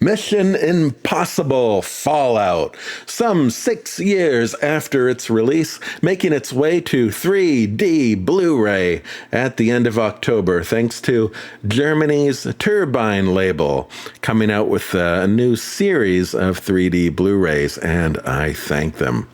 Mission Impossible Fallout, some 6 years after its release, making its way to 3D Blu-ray at the end of October, thanks to Germany's Turbine label, coming out with a new series of 3D Blu-rays, and I thank them.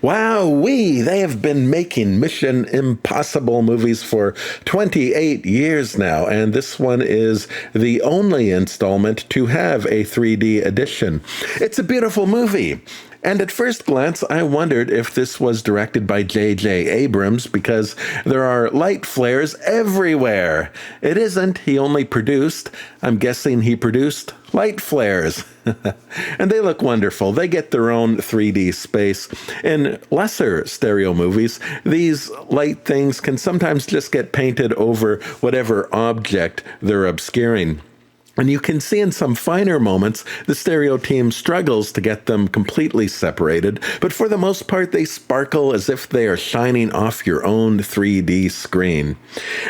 Wowee, they have been making Mission Impossible movies for 28 years now, and this one is the only installment to have a 3D edition. It's a beautiful movie. And at first glance, I wondered if this was directed by J.J. Abrams because there are light flares everywhere. It isn't. He only produced, I'm guessing he produced, light flares. And they look wonderful. They get their own 3D space. In lesser stereo movies, these light things can sometimes just get painted over whatever object they're obscuring. And you can see in some finer moments, the stereo team struggles to get them completely separated, but for the most part, they sparkle as if they are shining off your own 3D screen.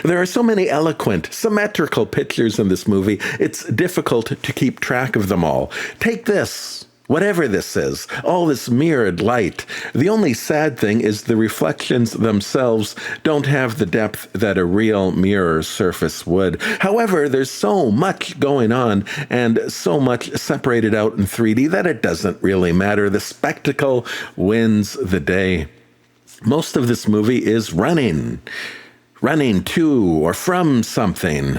There are so many eloquent, symmetrical pictures in this movie, it's difficult to keep track of them all. Take this. Whatever this is, all this mirrored light, the only sad thing is the reflections themselves don't have the depth that a real mirror surface would. However, there's so much going on and so much separated out in 3D that it doesn't really matter. The spectacle wins the day. Most of this movie is running to or from something,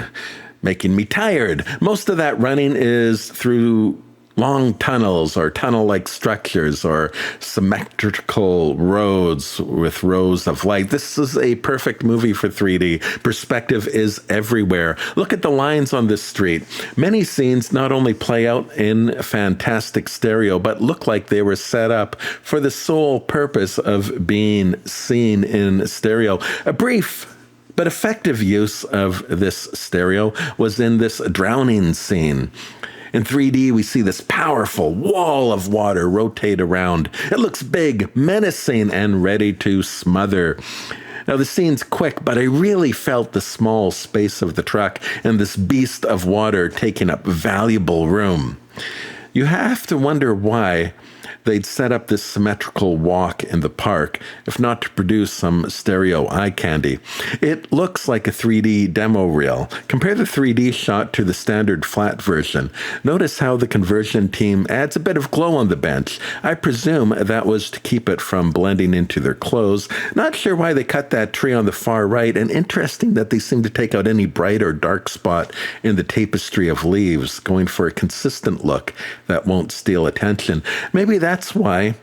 making me tired. Most of that running is through long tunnels or tunnel-like structures or symmetrical roads with rows of light. This is a perfect movie for 3D. Perspective is everywhere. Look at the lines on this street. Many scenes not only play out in fantastic stereo, but look like they were set up for the sole purpose of being seen in stereo. A brief but effective use of this stereo was in this drowning scene. In 3D, we see this powerful wall of water rotate around. It looks big, menacing, and ready to smother. Now, the scene's quick, but I really felt the small space of the truck and this beast of water taking up valuable room. You have to wonder why they'd set up this symmetrical walk in the park, if not to produce some stereo eye candy. It looks like a 3D demo reel. Compare the 3D shot to the standard flat version. Notice how the conversion team adds a bit of glow on the bench. I presume that was to keep it from blending into their clothes. Not sure why they cut that tree on the far right, and interesting that they seem to take out any bright or dark spot in the tapestry of leaves, going for a consistent look that won't steal attention. Maybe that's why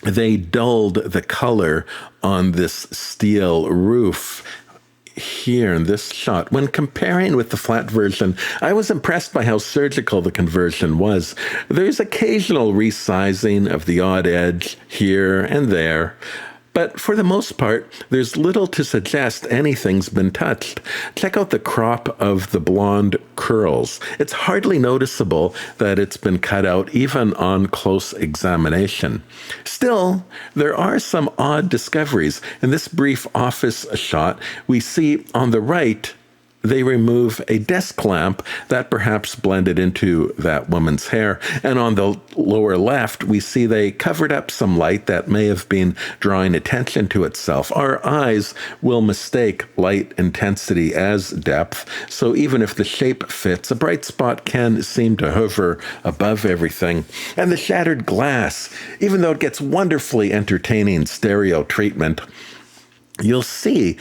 they dulled the color on this steel roof here in this shot. When comparing with the flat version, I was impressed by how surgical the conversion was. There's occasional resizing of the odd edge here and there, but for the most part, there's little to suggest anything's been touched. Check out the crop of the blonde curls. It's hardly noticeable that it's been cut out, even on close examination. Still, there are some odd discoveries. In this brief office shot, we see on the right, they remove a desk lamp that perhaps blended into that woman's hair. And on the lower left, we see they covered up some light that may have been drawing attention to itself. Our eyes will mistake light intensity as depth, so even if the shape fits, a bright spot can seem to hover above everything. And the shattered glass, even though it gets wonderfully entertaining stereo treatment, you'll see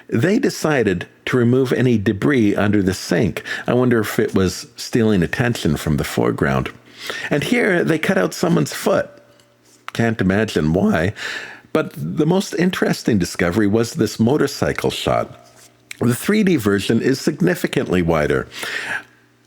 they decided to remove any debris under the sink. I wonder if it was stealing attention from the foreground. And here they cut out someone's foot. Can't imagine why. But the most interesting discovery was this motorcycle shot. The 3D version is significantly wider.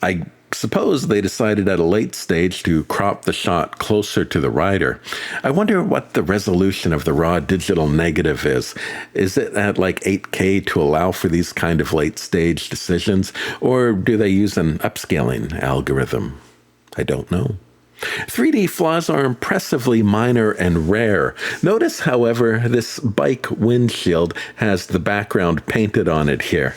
I suppose they decided at a late stage to crop the shot closer to the rider. I wonder what the resolution of the raw digital negative is. Is it at like 8K to allow for these kind of late stage decisions? Or do they use an upscaling algorithm? I don't know. 3D flaws are impressively minor and rare. Notice, however, this bike windshield has the background painted on it here.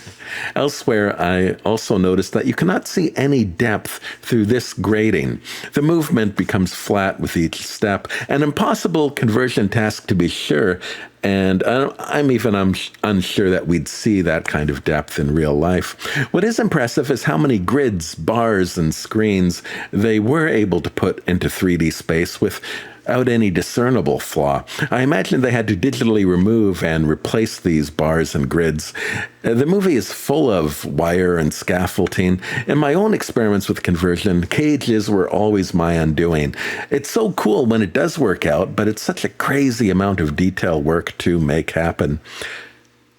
Elsewhere, I also noticed that you cannot see any depth through this grating. The movement becomes flat with each step, an impossible conversion task to be sure, and I'm even unsure that we'd see that kind of depth in real life. What is impressive is how many grids, bars, and screens they were able to put into 3D space without any discernible flaw. I imagine they had to digitally remove and replace these bars and grids. The movie is full of wire and scaffolding. In my own experiments with conversion, cages were always my undoing. It's so cool when it does work out, but it's such a crazy amount of detail work to make happen.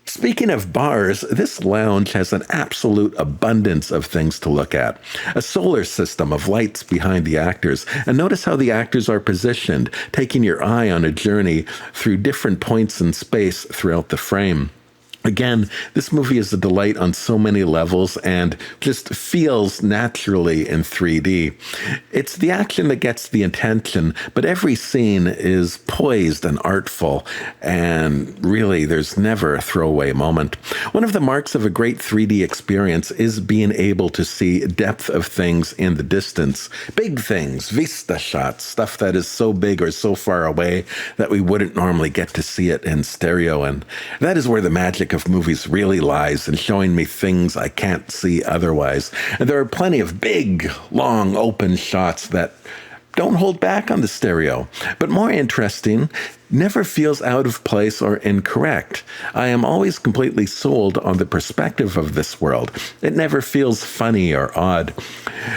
Speaking of bars, this lounge has an absolute abundance of things to look at. A solar system of lights behind the actors, and notice how the actors are positioned, taking your eye on a journey through different points in space throughout the frame. Again, this movie is a delight on so many levels and just feels naturally in 3D. It's the action that gets the attention, but every scene is poised and artful, and really, there's never a throwaway moment. One of the marks of a great 3D experience is being able to see depth of things in the distance. Big things, vista shots, stuff that is so big or so far away that we wouldn't normally get to see it in stereo, and that is where the magic of movies really lies, in showing me things I can't see otherwise. And there are plenty of big, long, open shots that don't hold back on the stereo. But more interesting, never feels out of place or incorrect. I am always completely sold on the perspective of this world. It never feels funny or odd.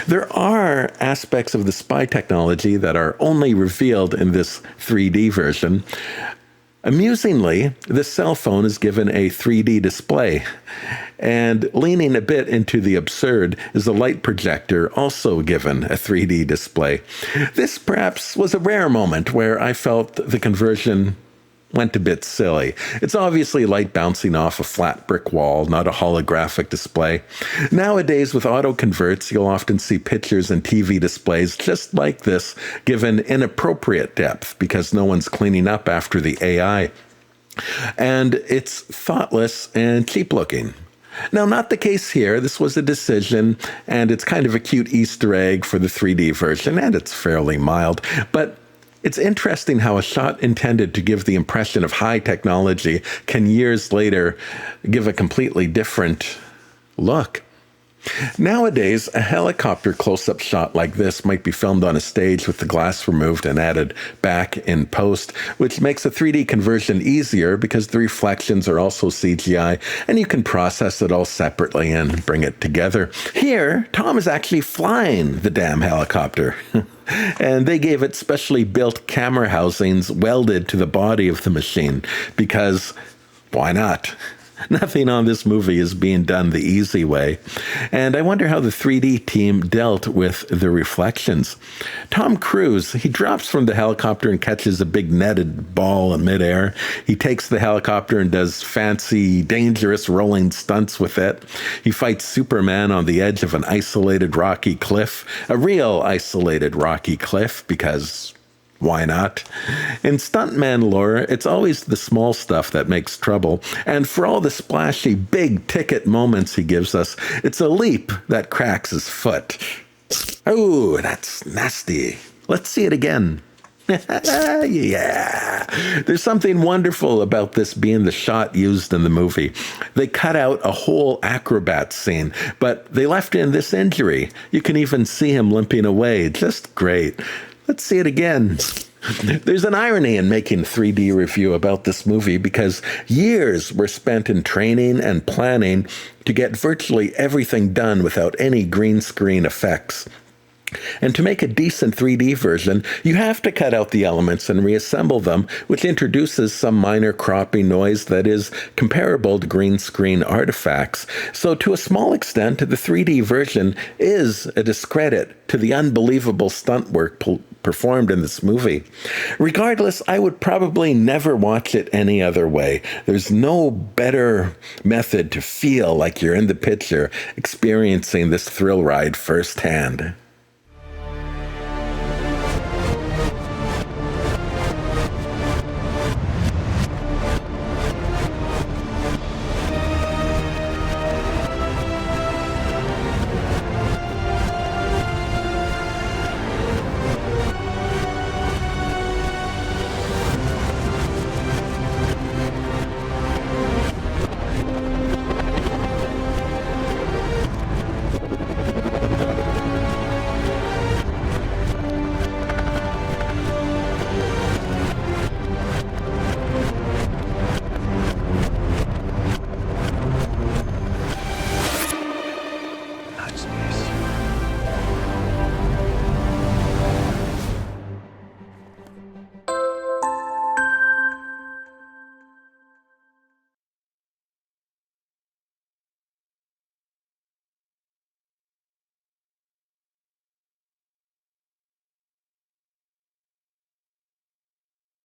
There are aspects of the spy technology that are only revealed in this 3D version. Amusingly, the cell phone is given a 3D display, and leaning a bit into the absurd is a light projector also given a 3D display. This perhaps was a rare moment where I felt the conversion went a bit silly. It's obviously light bouncing off a flat brick wall, not a holographic display. Nowadays, with auto-converts, you'll often see pictures and TV displays just like this given inappropriate depth because no one's cleaning up after the AI. And it's thoughtless and cheap-looking. Now, not the case here. This was a decision, and it's kind of a cute Easter egg for the 3D version, and it's fairly mild. But it's interesting how a shot intended to give the impression of high technology can years later give a completely different look. Nowadays, a helicopter close-up shot like this might be filmed on a stage with the glass removed and added back in post, which makes a 3D conversion easier because the reflections are also CGI, and you can process it all separately and bring it together. Here, Tom is actually flying the damn helicopter. And they gave it specially built camera housings welded to the body of the machine because why not? Nothing on this movie is being done the easy way. And I wonder how the 3D team dealt with the reflections. Tom Cruise, he drops from the helicopter and catches a big netted ball in midair. He takes the helicopter and does fancy, dangerous rolling stunts with it. He fights Superman on the edge of an isolated rocky cliff, a real isolated rocky cliff, because why not? In stuntman lore, it's always the small stuff that makes trouble, and for all the splashy, big-ticket moments he gives us, it's a leap that cracks his foot. Oh, that's nasty. Let's see it again. Yeah. There's something wonderful about this being the shot used in the movie. They cut out a whole acrobat scene, but they left in this injury. You can even see him limping away. Just great. Let's see it again. There's an irony in making a 3D review about this movie because years were spent in training and planning to get virtually everything done without any green screen effects. And to make a decent 3D version, you have to cut out the elements and reassemble them, which introduces some minor cropping noise that is comparable to green screen artifacts. So to a small extent, the 3D version is a discredit to the unbelievable stunt work performed in this movie. Regardless, I would probably never watch it any other way. There's no better method to feel like you're in the picture experiencing this thrill ride firsthand.